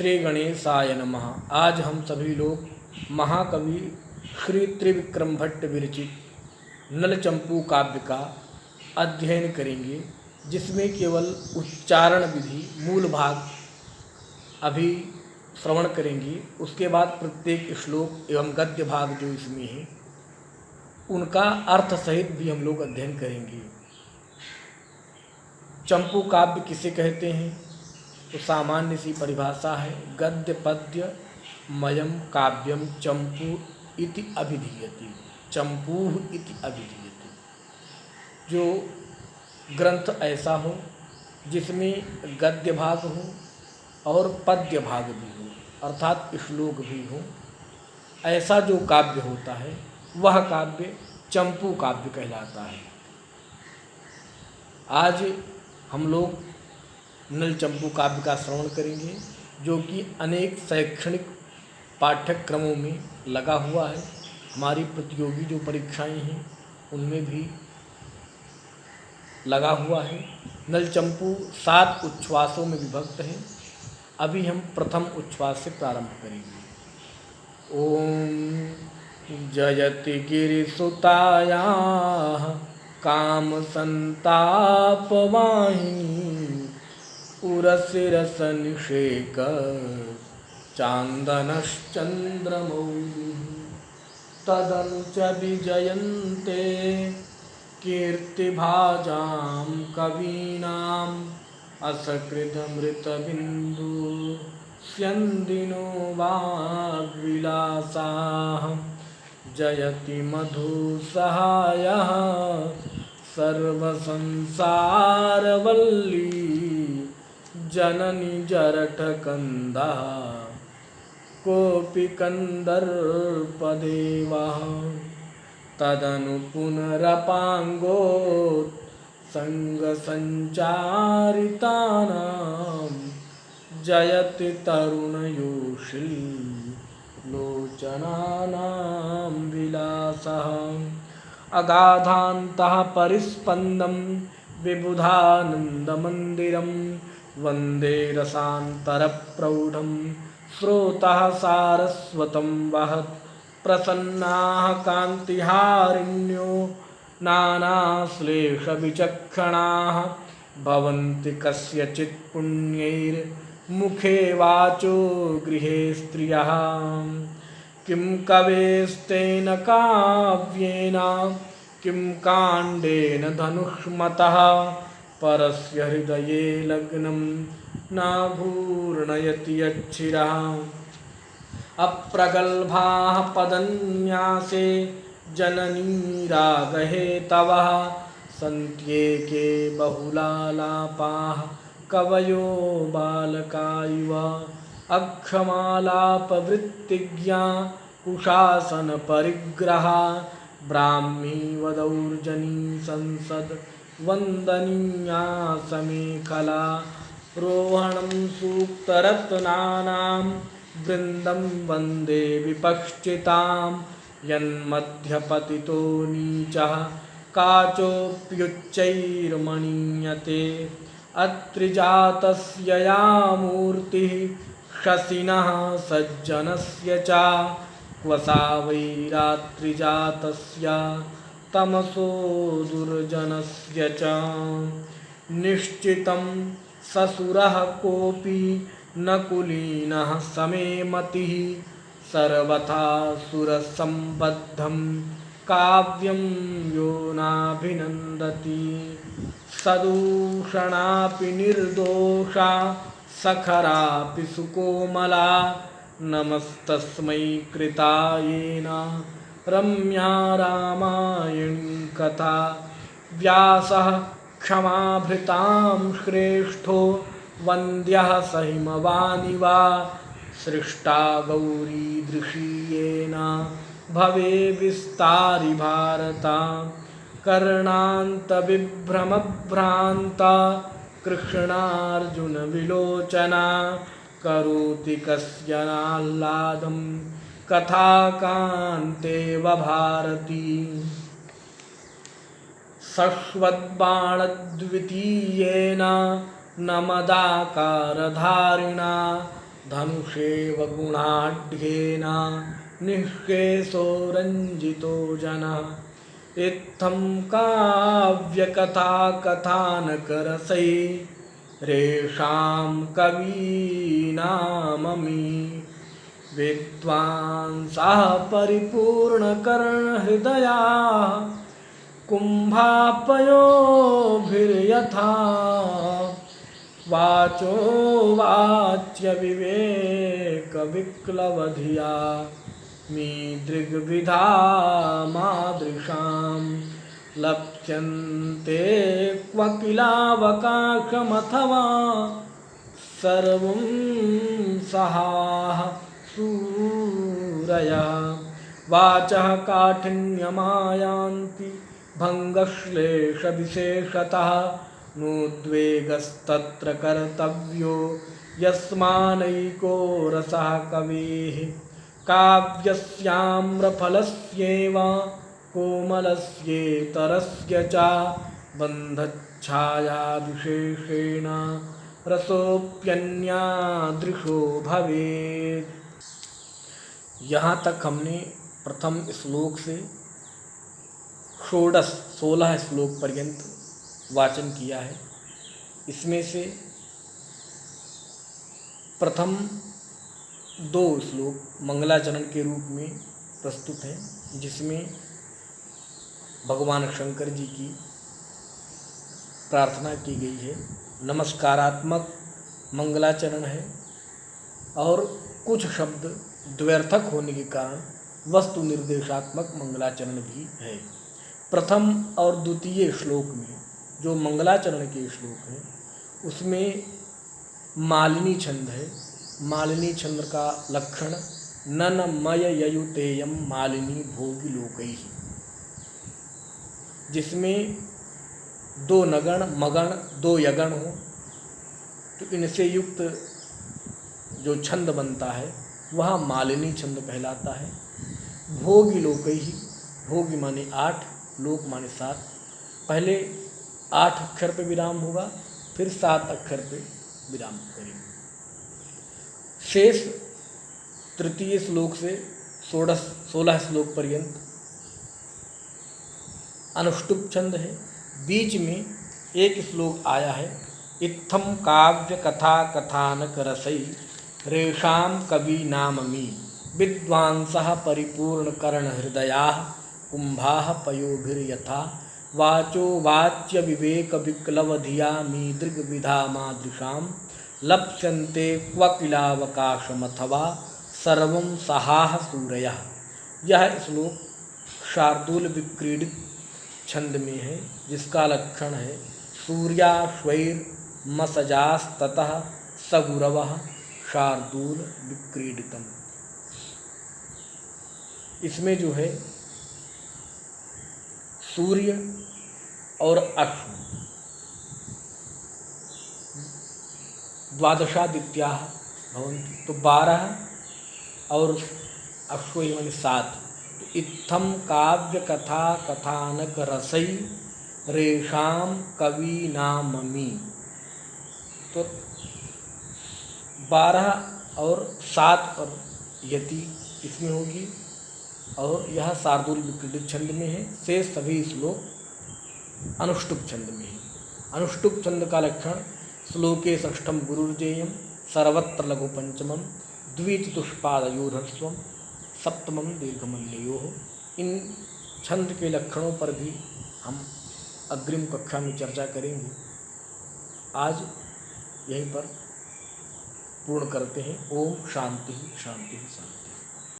श्री गणेशाय नमः। आज हम सभी लोग महाकवि श्री त्रिविक्रम भट्ट विरचित नलचंपू काव्य का अध्ययन करेंगे, जिसमें केवल उच्चारण विधि मूल भाग अभी श्रवण करेंगे। उसके बाद प्रत्येक श्लोक एवं गद्य भाग जो इसमें है उनका अर्थ सहित भी हम लोग अध्ययन करेंगे। चंपू काव्य किसे कहते हैं तो सामान्य सी परिभाषा है, गद्य पद्य मयम काव्यम चंपू इति अभिधीयते। चंपूः इति अभिधीयते। जो ग्रंथ ऐसा हो जिसमें गद्य भाग हो और पद्य भाग भी हो, अर्थात श्लोक भी हो, ऐसा जो काव्य होता है वह काव्य चंपू काव्य कहलाता है। आज हम लोग नलचंपू काव्य का श्रवण करेंगे, जो कि अनेक शैक्षणिक पाठ्यक्रमों में लगा हुआ है। हमारी प्रतियोगी जो परीक्षाएं हैं उनमें भी लगा हुआ है। नलचंपू 7 उच्छ्वासों में विभक्त है। अभी हम प्रथम उच्छ्वास से प्रारंभ करेंगे। ओम जयति गिरिसुतायाः काम संताप वाहिनी उरसिरस निषेक चांदनश्चंद्रमौलिः तदनु च विजयन्ते कीर्तिभाजां कवीनाम् असकृतमृतबिन्दु स्यन्दिनो वाग्विलासाः जयति मधुसहायः सर्वसंसारवल्ली जननी जरठकन्दः कोऽपि कन्दर्पदेवः तदनु पुनरपाङ्गोत् सङ्गसञ्चारितानां जयति तरुणयोषिल् लोचनानां विलासः अगाधान्तः परिस्पन्दं विबुधानन्दमन्दिरं वन्दे रसान्तरप्रौढं स्रोतः सारस्वतं वहत् प्रसन्नाः कान्तिहारिण्यो नानाश्लेषविचक्षणाः भवन्ति कस्यचित् पुण्यैर्मुखे वाचो गृहे स्त्रियः किं कवेस्तेन काव्येन किं काण्डेन धनुष्मतः परस्य हृदये लग्नं न घूर्णयति यच्छिरः अप्रगल्भाः पदन्यासे जननी रागहेतवः सन्त्येके बहुलालापाः कवयो बालका इव अक्षमालापवृत्तिज्ञा कुशासनपरिग्रहा ब्राह्मी वदौर्जनी संसद वन्दनीया समेखला रोहणं सूक्तरत्नानां वृन्दं वन्दे विपश्चितां यन्मध्यपतितो नीचः काचोऽप्युच्चैर्मणीयते अत्रिजातस्य या मूर्तिः शशिनः सज्जनस्य च क्व सा वै रात्रिजातस्य तमसो दुर्जनस्य च निश्चितं ससुरः कोऽपि न कुलीनः समे मतिः सर्वथा सुरसम्बद्धं काव्यं यो नाभिनन्दति सदूषणापि निर्दोषा सखरापि सुकोमला नमस्तस्मै कृतायेन रम्या रामायणी कथा व्यासः क्षमाभृतां श्रेष्ठो वन्द्यः स हिमवानिवा सृष्टा गौरी दृशीयेन भवे विस्तारि भारता कर्णान्तविभ्रमभ्रान्ता कृष्णार्जुनविलोचना करोति कस्य नाह्लादं कथाकान्तेव भारती शश्वद्बाणद्वितीयेन नमदाकारधारिणा धनुषेव गुणाढ्येन निःशेषो रञ्जितो जनः इत्थं काव्यकथा कथानकरसैरेषां कवीनाममी विद्वांसः परिपूर्णकर्णहृदयाः कुम्भापयोभिर्यथा वाचो वाच्यविवेकविक्लवधिया मीदृग्विधा मादृशां लप्स्यन्ते क्वकिलावकाशमथवा सर्वं सहाः सूरयः वाचः काठिन्यमायान्ति भङ्गश्लेषविशेषतः नोद्वेगस्तत्र कर्तव्यो यस्मानैको रसः कवेः काव्यस्याम्रफलस्येव कोमलस्येतरस्य च बन्धच्छायाविशेषेण रसोऽप्यन्यादृशो भवेत्। यहाँ तक हमने प्रथम श्लोक से 16 श्लोक पर्यंत वाचन किया है। इसमें से प्रथम 2 श्लोक मंगलाचरण के रूप में प्रस्तुत हैं, जिसमें भगवान शंकर जी की प्रार्थना की गई है। नमस्कारात्मक मंगलाचरण है और कुछ शब्द द्व्यर्थक होने के कारण वस्तु निर्देशात्मक मंगलाचरण भी है। प्रथम और द्वितीय श्लोक में जो मंगलाचरण के श्लोक हैं उसमें मालिनी छंद है। मालिनी छंद का लक्षण ननमय ययुतेयम मालिनी भोगी लोकैः, जिसमें 2 नगण मगण 2 यगण हो तो इनसे युक्त जो छंद बनता है वह मालिनी छंद कहलाता है। भोगी लोकैः, भोगी माने 8, लोक माने 7। पहले 8 अक्षर पे विराम होगा, फिर 7 अक्षर पे विराम करेंगे। शेष तृतीय श्लोक से 16 श्लोक पर्यंत अनुष्टुप छंद है। बीच में एक श्लोक आया है, इत्थम काव्य कथा कथानक रसै रेषां कवीनाममी विद्वांसः परिपूर्णकर्णहृदयाः कुम्भाः पयोभिर्यथा वाचो वाच्य विवेक विक्लवधिया मीदृग्विधा मादृशां लप्स्यन्ते क्वकिलावकाशमथवा सर्वं सहाः सूरयः। यह श्लोक शार्दूल विक्रीडित छंद में है, जिसका लक्षण है सूर्याश्वैर्मसजास्ततः सगुरवः शार्दूल विक्रीडितम। इसमें जो है सूर्य और अश्व द्वादशादित्याः भवन्ति, तो 12 और अश्व माने 7। तो इत्थम काव्य कथा कथानक रसै रेषां कवीनाममी, तो 12 और 7 और यति इसमें होगी, और यह शार्दूल विक्रीडित छंद में है। शेष सभी श्लोक अनुष्टुप छंद में है। अनुष्टुप छंद का लक्षण श्लोके षष्ठम गुरुर्जेयम सर्वत्र लघु पंचमम द्विचतुष्पादयोर्ह्रस्वम सप्तमम दीर्घमल्लयोः। इन छंद के लक्षणों पर भी हम अग्रिम कक्षा में चर्चा करेंगे। आज यहीं पर पूर्ण करते हैं। ओम शांति शांति शांति।